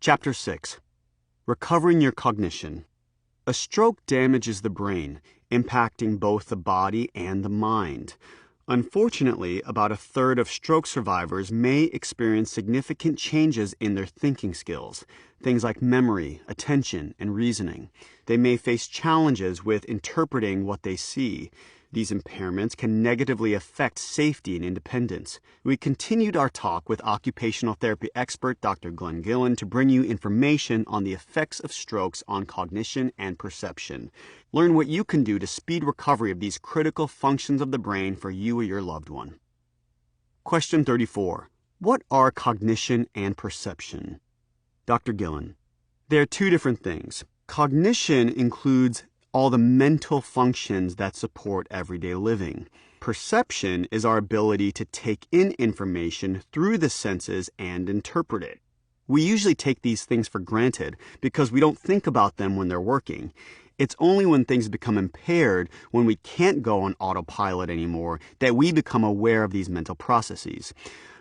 Chapter 6. Recovering your cognition. A stroke damages the brain, impacting both the body and the mind. Unfortunately, about a third of stroke survivors may experience significant changes in their thinking skills, things like memory, attention, and reasoning. They may face challenges with interpreting what they see. These impairments can negatively affect safety and independence. We continued our talk with occupational therapy expert Dr. Glenn Gillen to bring you information on the effects of strokes on cognition and perception. Learn what you can do to speed recovery of these critical functions of the brain for you or your loved one. Question 34. What are cognition and perception? Dr. Gillen. They are two different things. Cognition includes all the mental functions that support everyday living. Perception is our ability to take in information through the senses and interpret it. We usually take these things for granted because we don't think about them when they're working. It's only when things become impaired, when we can't go on autopilot anymore, that we become aware of these mental processes.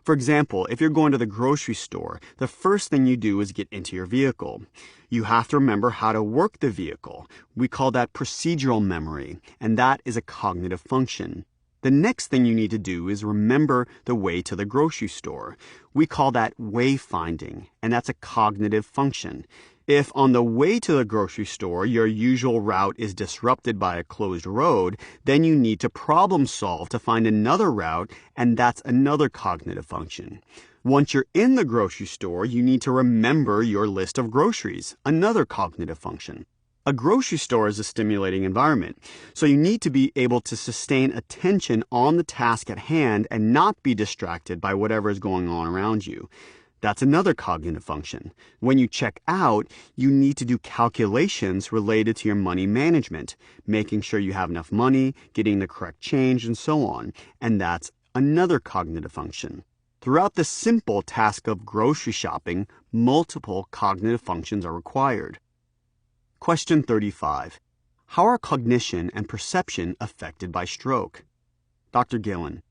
For example, if you're going to the grocery store, the first thing you do is get into your vehicle. You have to remember how to work the vehicle. We call that procedural memory, and that is a cognitive function. The next thing you need to do is remember the way to the grocery store. We call that wayfinding, and that's a cognitive function. If on the way to the grocery store your usual route is disrupted by a closed road, then you need to problem solve to find another route, and that's another cognitive function. Once you're in the grocery store, you need to remember your list of groceries, another cognitive function. A grocery store is a stimulating environment, so you need to be able to sustain attention on the task at hand and not be distracted by whatever is going on around you. That's another cognitive function. When you check out, you need to do calculations related to your money management, making sure you have enough money, getting the correct change, and so on. And that's another cognitive function. Throughout the simple task of grocery shopping, multiple cognitive functions are required. Question 35. How are cognition and perception affected by stroke? Dr. Gillen.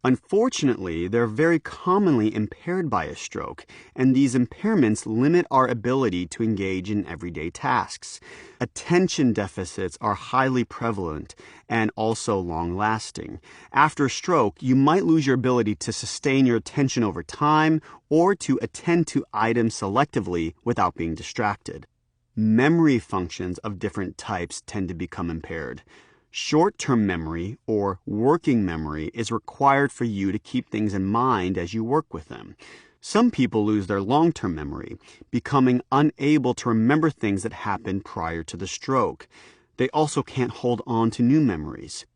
Unfortunately, they're very commonly impaired by a stroke, and these impairments limit our ability to engage in everyday tasks. Attention deficits are highly prevalent and also long-lasting. After a stroke, you might lose your ability to sustain your attention over time or to attend to items selectively without being distracted. Memory functions of different types tend to become impaired. Short-term memory, or working memory, is required for you to keep things in mind as you work with them. Some people lose their long-term memory, becoming unable to remember things that happened prior to the stroke. They also can't hold on to new memories.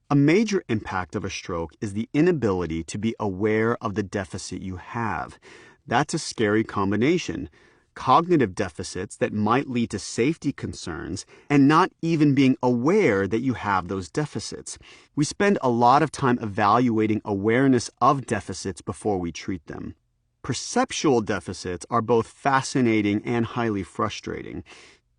A major impact of a stroke is the inability to be aware of the deficit you have. That's a scary combination. Cognitive deficits that might lead to safety concerns and not even being aware that you have those deficits. We spend a lot of time evaluating awareness of deficits before we treat them. Perceptual deficits are both fascinating and highly frustrating.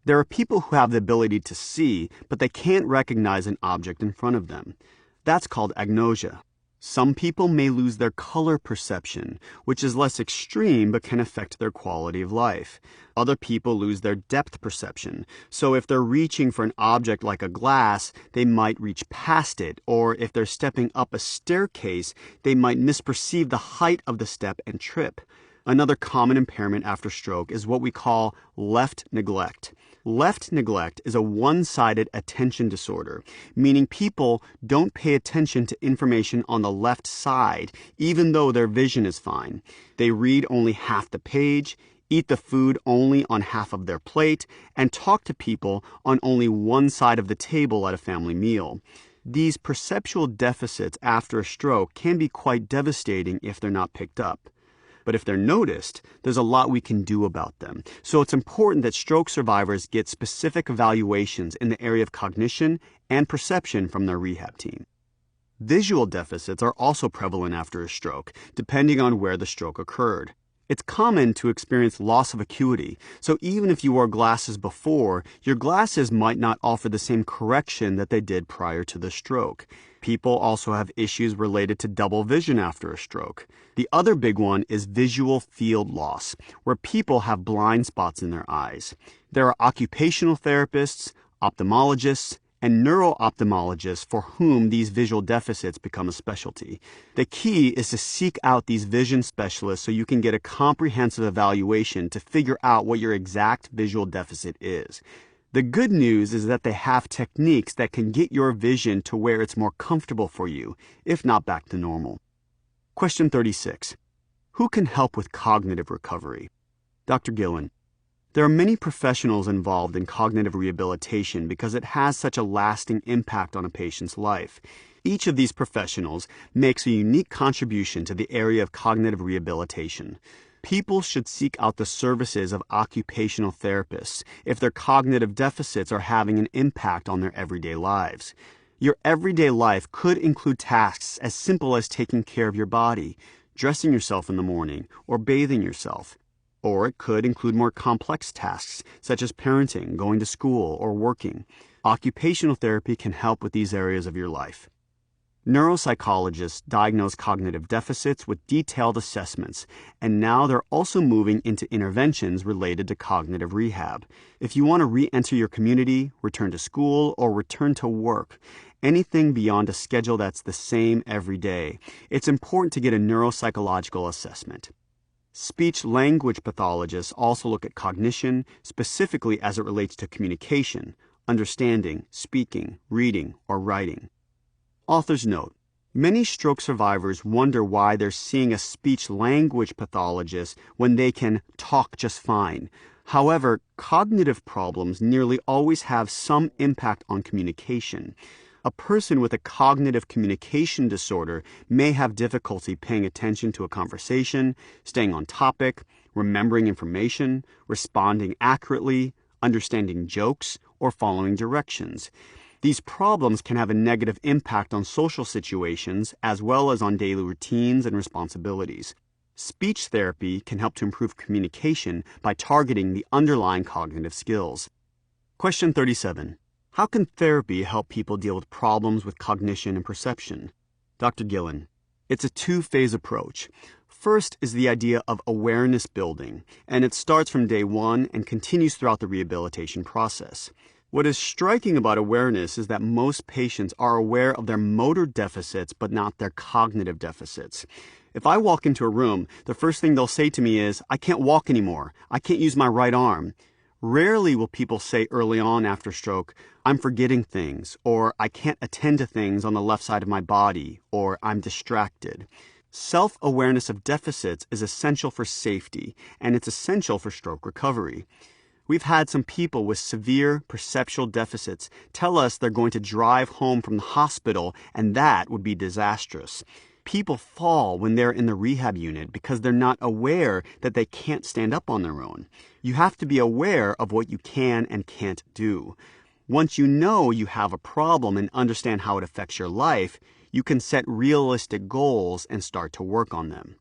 There are people who have the ability to see, but they can't recognize an object in front of them. That's called agnosia. Some people may lose their color perception, which is less extreme but can affect their quality of life. Other people lose their depth perception, so if they're reaching for an object like a glass, they might reach past it, or if they're stepping up a staircase, they might misperceive the height of the step and trip. Another common impairment after stroke is what we call left neglect. Left neglect is a one-sided attention disorder, meaning people don't pay attention to information on the left side, even though their vision is fine. They read only half the page, eat the food only on half of their plate, and talk to people on only one side of the table at a family meal. These perceptual deficits after a stroke can be quite devastating if they're not picked up. But if they're noticed, there's a lot we can do about them. So it's important that stroke survivors get specific evaluations in the area of cognition and perception from their rehab team. Visual deficits are also prevalent after a stroke, depending on where the stroke occurred. It's common to experience loss of acuity, so even if you wore glasses before, your glasses might not offer the same correction that they did prior to the stroke. people also have issues related to double vision after a stroke. The other big one is visual field loss, where people have blind spots in their eyes. There are occupational therapists, ophthalmologists, and neuro-ophthalmologists for whom these visual deficits become a specialty. The key is to seek out these vision specialists so you can get a comprehensive evaluation to figure out what your exact visual deficit is. The good news is that they have techniques that can get your vision to where it's more comfortable for you, if not back to normal. Question 36. Who can help with cognitive recovery? Dr. Gillen. There are many professionals involved in cognitive rehabilitation because it has such a lasting impact on a patient's life. Each of these professionals makes a unique contribution to the area of cognitive rehabilitation. People should seek out the services of occupational therapists if their cognitive deficits are having an impact on their everyday lives. Your everyday life could include tasks as simple as taking care of your body, dressing yourself in the morning, or bathing yourself. Or it could include more complex tasks, such as parenting, going to school, or working. Occupational therapy can help with these areas of your life. Neuropsychologists diagnose cognitive deficits with detailed assessments, and now they're also moving into interventions related to cognitive rehab. If you want to re-enter your community, return to school, or return to work, anything beyond a schedule that's the same every day, it's important to get a neuropsychological assessment. Speech-language pathologists also look at cognition, specifically as it relates to communication, understanding, speaking, reading, or writing. Author's note: many stroke survivors wonder why they're seeing a speech-language pathologist when they can talk just fine. However, cognitive problems nearly always have some impact on communication. A person with a cognitive communication disorder may have difficulty paying attention to a conversation, staying on topic, remembering information, responding accurately, understanding jokes, or following directions. These problems can have a negative impact on social situations as well as on daily routines and responsibilities. Speech therapy can help to improve communication by targeting the underlying cognitive skills. Question 37. How can therapy help people deal with problems with cognition and perception? Dr. Gillen. It's a two-phase approach. First is the idea of awareness building, and it starts from day one and continues throughout the rehabilitation process. What is striking about awareness is that most patients are aware of their motor deficits but not their cognitive deficits. If I walk into a room, the first thing they'll say to me is, "I can't walk anymore. I can't use my right arm." Rarely will people say early on after stroke, "I'm forgetting things," or "I can't attend to things on the left side of my body," or "I'm distracted." Self-awareness of deficits is essential for safety, and it's essential for stroke recovery. We've had some people with severe perceptual deficits tell us they're going to drive home from the hospital, and that would be disastrous. People fall when they're in the rehab unit because they're not aware that they can't stand up on their own. You have to be aware of what you can and can't do. Once you know you have a problem and understand how it affects your life, you can set realistic goals and start to work on them.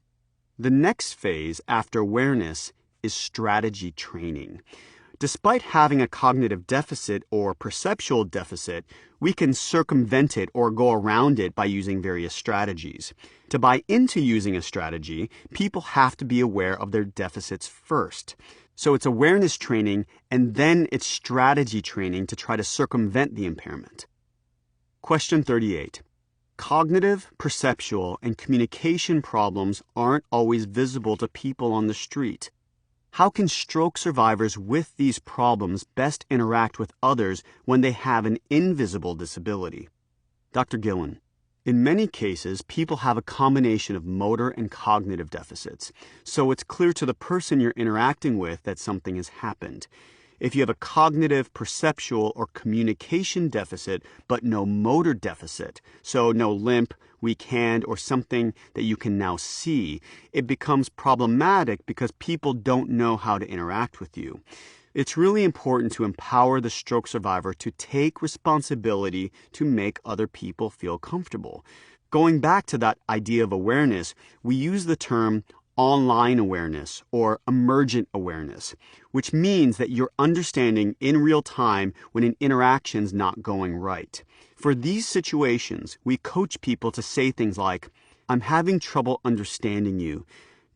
The next phase after awareness is strategy training. Despite having a cognitive deficit or perceptual deficit, we can circumvent it or go around it by using various strategies. To buy into using a strategy, people have to be aware of their deficits first. So it's awareness training and then it's strategy training to try to circumvent the impairment. Question 38. Cognitive, perceptual, and communication problems aren't always visible to people on the street. How can stroke survivors with these problems best interact with others when they have an invisible disability? Dr. Gillen. In many cases, people have a combination of motor and cognitive deficits, so it's clear to the person you're interacting with that something has happened. If you have a cognitive, perceptual, or communication deficit, but no motor deficit, so no limp, weak hand, or something that you can now see, it becomes problematic because people don't know how to interact with you. It's really important to empower the stroke survivor to take responsibility to make other people feel comfortable. Going back to that idea of awareness, we use the term online awareness or emergent awareness, which means that you're understanding in real time when an interaction's not going right. For these situations, we coach people to say things like, "I'm having trouble understanding you.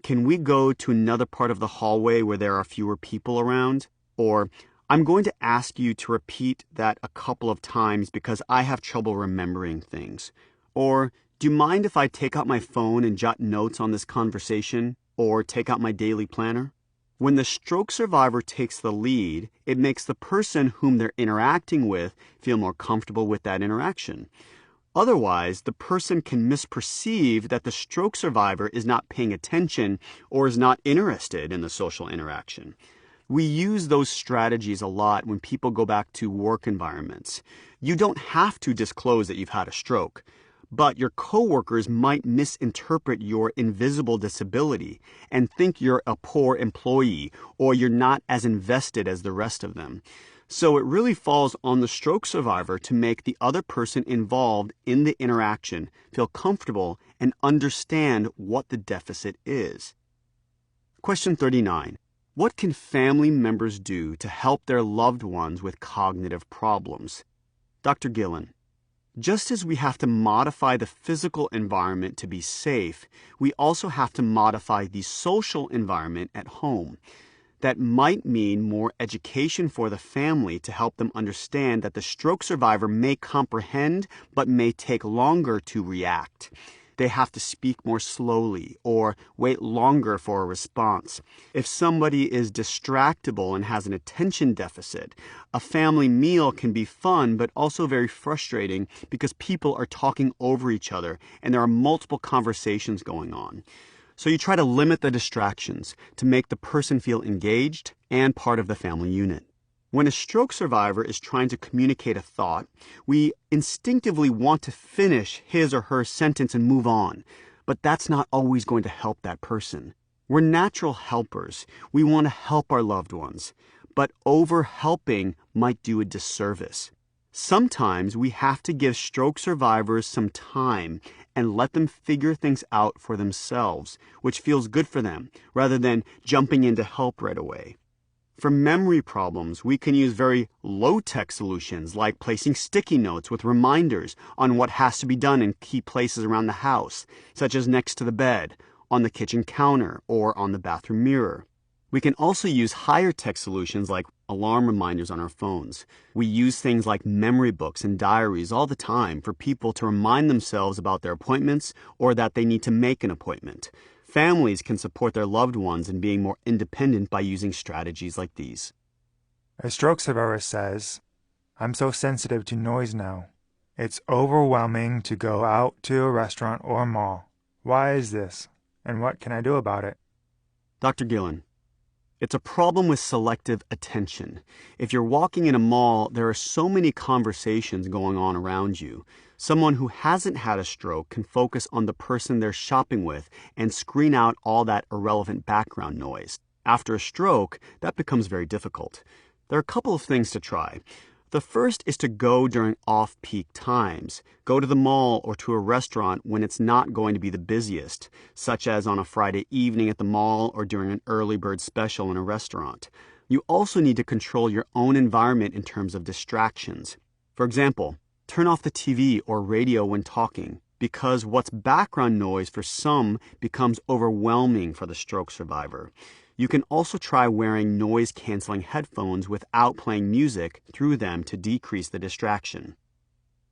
Can we go to another part of the hallway where there are fewer people around?" Or, "I'm going to ask you to repeat that a couple of times because I have trouble remembering things." Or, "Do you mind if I take out my phone and jot notes on this conversation?" Or, "Take out my daily planner?" When the stroke survivor takes the lead, it makes the person whom they're interacting with feel more comfortable with that interaction. Otherwise, the person can misperceive that the stroke survivor is not paying attention or is not interested in the social interaction. We use those strategies a lot when people go back to work environments. You don't have to disclose that you've had a stroke, but your coworkers might misinterpret your invisible disability and think you're a poor employee or you're not as invested as the rest of them. So it really falls on the stroke survivor to make the other person involved in the interaction feel comfortable and understand what the deficit is. Question 39. What can family members do to help their loved ones with cognitive problems? Dr. Gillen. Just as we have to modify the physical environment to be safe, we also have to modify the social environment at home. That might mean more education for the family to help them understand that the stroke survivor may comprehend but may take longer to react. They have to speak more slowly or wait longer for a response. If somebody is distractible and has an attention deficit, a family meal can be fun but also very frustrating because people are talking over each other and there are multiple conversations going on. So you try to limit the distractions to make the person feel engaged and part of the family unit. When a stroke survivor is trying to communicate a thought, we instinctively want to finish his or her sentence and move on, but that's not always going to help that person. We're natural helpers. We want to help our loved ones, but over-helping might do a disservice. Sometimes we have to give stroke survivors some time and let them figure things out for themselves, which feels good for them, rather than jumping in to help right away. For memory problems, we can use very low-tech solutions like placing sticky notes with reminders on what has to be done in key places around the house, such as next to the bed, on the kitchen counter, or on the bathroom mirror. We can also use higher-tech solutions like alarm reminders on our phones. We use things like memory books and diaries all the time for people to remind themselves about their appointments or that they need to make an appointment. Families can support their loved ones in being more independent by using strategies like these. A stroke survivor says, "I'm so sensitive to noise now. It's overwhelming to go out to a restaurant or a mall. Why is this? And what can I do about it?" Dr. Gillen. It's a problem with selective attention. If you're walking in a mall, there are so many conversations going on around you. Someone who hasn't had a stroke can focus on the person they're shopping with and screen out all that irrelevant background noise. After a stroke, that becomes very difficult. There are a couple of things to try. The first is to go during off-peak times. Go to the mall or to a restaurant when it's not going to be the busiest, such as on a Friday evening at the mall or during an early bird special in a restaurant. You also need to control your own environment in terms of distractions. For example, turn off the TV or radio when talking, because what's background noise for some becomes overwhelming for the stroke survivor. You can also try wearing noise-canceling headphones without playing music through them to decrease the distraction.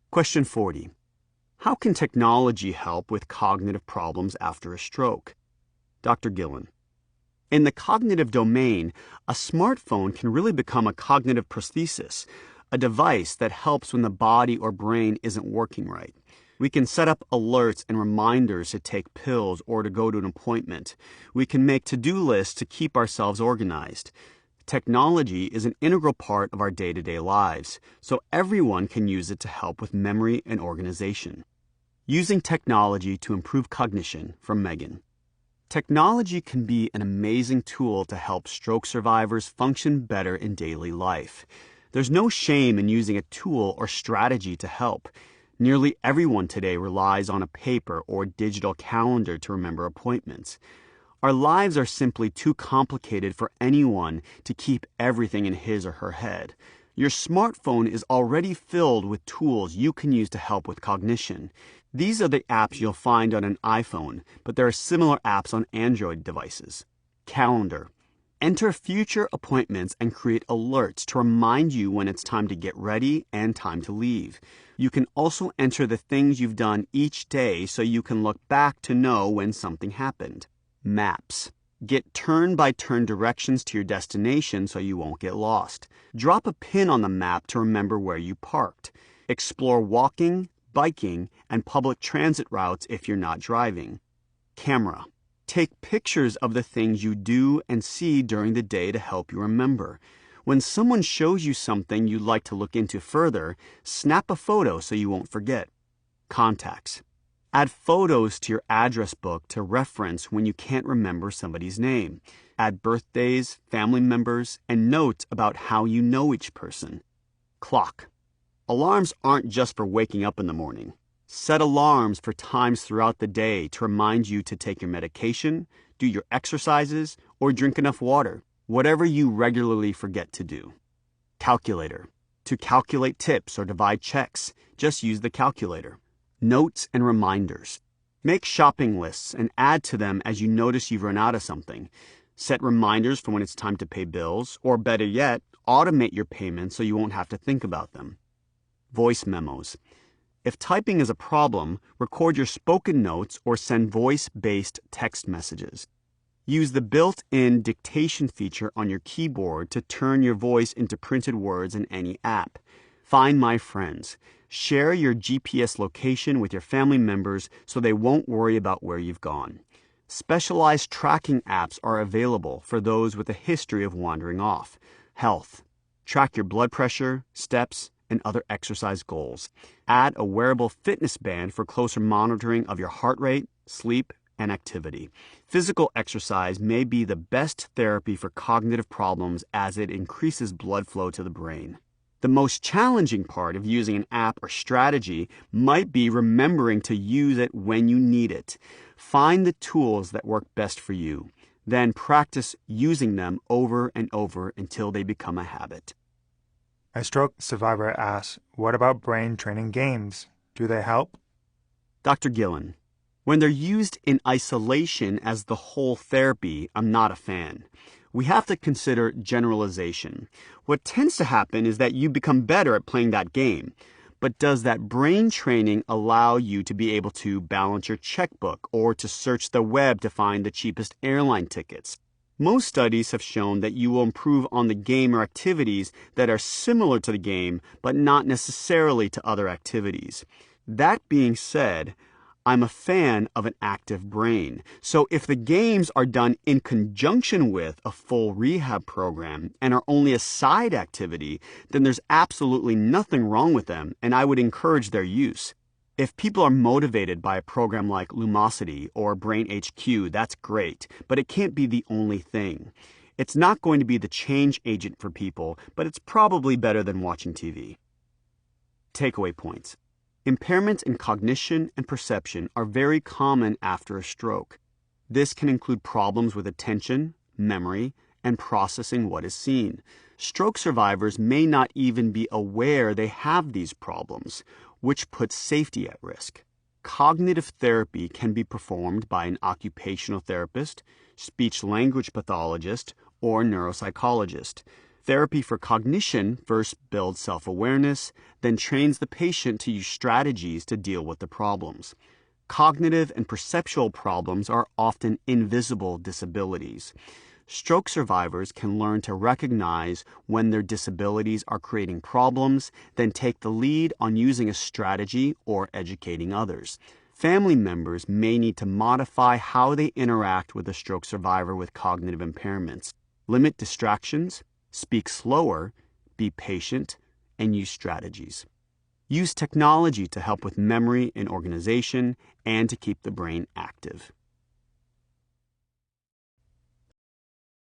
Question 40. How can technology help with cognitive problems after a stroke? Dr. Gillen. In the cognitive domain, a smartphone can really become a cognitive prosthesis, a device that helps when the body or brain isn't working right. We can set up alerts and reminders to take pills or to go to an appointment. We can make to-do lists to keep ourselves organized. Technology is an integral part of our day-to-day lives, so everyone can use it to help with memory and organization. Using technology to improve cognition, from Megan. Technology can be an amazing tool to help stroke survivors function better in daily life. There's no shame in using a tool or strategy to help. Nearly everyone today relies on a paper or digital calendar to remember appointments. Our lives are simply too complicated for anyone to keep everything in his or her head. Your smartphone is already filled with tools you can use to help with cognition. These are the apps you'll find on an iPhone, but there are similar apps on Android devices. Calendar. Enter future appointments and create alerts to remind you when it's time to get ready and time to leave. You can also enter the things you've done each day so you can look back to know when something happened. Maps. Get turn-by-turn directions to your destination so you won't get lost. Drop a pin on the map to remember where you parked. Explore walking, biking, and public transit routes if you're not driving. Camera. Take pictures of the things you do and see during the day to help you remember. When someone shows you something you'd like to look into further, snap a photo so you won't forget. Contacts. Add photos to your address book to reference when you can't remember somebody's name. Add birthdays, family members, and notes about how you know each person. Clock. Alarms aren't just for waking up in the morning. Set alarms for times throughout the day to remind you to take your medication, do your exercises, or drink enough water, whatever you regularly forget to do. Calculator. To calculate tips or divide checks, just use the calculator. Notes and reminders. Make shopping lists and add to them as you notice you've run out of something. Set reminders for when it's time to pay bills, or better yet, automate your payments so you won't have to think about them. Voice memos. If typing is a problem, record your spoken notes or send voice-based text messages. Use the built-in dictation feature on your keyboard to turn your voice into printed words in any app. Find My Friends. Share your GPS location with your family members so they won't worry about where you've gone. Specialized tracking apps are available for those with a history of wandering off. Health. Track your blood pressure, steps, and other exercise goals. Add a wearable fitness band for closer monitoring of your heart rate, sleep, and activity. Physical exercise may be the best therapy for cognitive problems as it increases blood flow to the brain. The most challenging part of using an app or strategy might be remembering to use it when you need it. Find the tools that work best for you. Then practice using them over and over until they become a habit. A stroke survivor asks, what about brain training games? Do they help? Dr. Gillen, when they're used in isolation as the whole therapy, I'm not a fan. We have to consider generalization. What tends to happen is that you become better at playing that game. But does that brain training allow you to be able to balance your checkbook or to search the web to find the cheapest airline tickets? Most studies have shown that you will improve on the game or activities that are similar to the game, but not necessarily to other activities. That being said, I'm a fan of an active brain. So if the games are done in conjunction with a full rehab program and are only a side activity, then there's absolutely nothing wrong with them, and I would encourage their use. If people are motivated by a program like Lumosity or Brain HQ, that's great, but it can't be the only thing. It's not going to be the change agent for people, but it's probably better than watching TV. Takeaway points. Impairments in cognition and perception are very common after a stroke. This can include problems with attention, memory, and processing what is seen. Stroke survivors may not even be aware they have these problems, which puts safety at risk. Cognitive therapy can be performed by an occupational therapist, speech-language pathologist, or neuropsychologist. Therapy for cognition first builds self-awareness, then trains the patient to use strategies to deal with the problems. Cognitive and perceptual problems are often invisible disabilities. Stroke survivors can learn to recognize when their disabilities are creating problems, then take the lead on using a strategy or educating others. Family members may need to modify how they interact with a stroke survivor with cognitive impairments. Limit distractions, speak slower, be patient, and use strategies. Use technology to help with memory and organization and to keep the brain active.